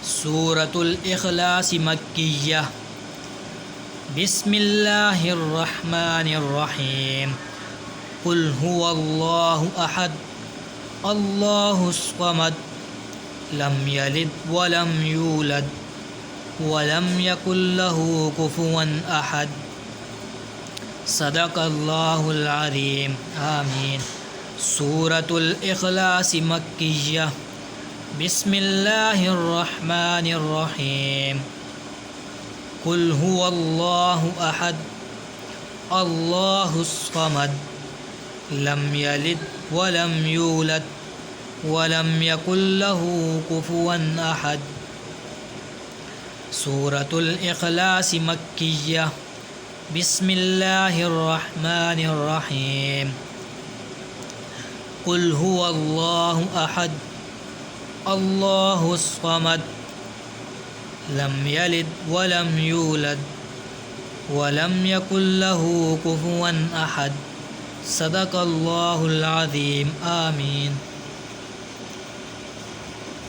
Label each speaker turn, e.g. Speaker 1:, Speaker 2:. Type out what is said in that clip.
Speaker 1: सूरतुल इखलास मक्किय्या। बिस्मिल्लाहिर रहमानिर रहीम। कुल हुवल्लाहु अहद अल्लाहुस समद लम यलिद वलम यूलद वलम यकुल लहू कुफुवन अहद। सदक़ल्लाहुल अज़ीम। आमीन। सूरतुल इखलास मक्किय्या। बिस्मिल्लाहिर रहमानिर रहीम। कुल हुवल्लाहु अहद अल्लाहुस समद लम यलिद वलम यूलद वलम यकुल लहू कुफुवन अहद। सूरतुल इखलास मक्किय्या। बिस्मिल्लाहिर रहमानिर रहीम। कुल हुवल्लाहु अहद अल्लाहुस समद लम यलिद वलम यूलद वलम यकुल लहू कुफुवन अहद। सदक़ल्लाहुल अज़ीम। आमीन।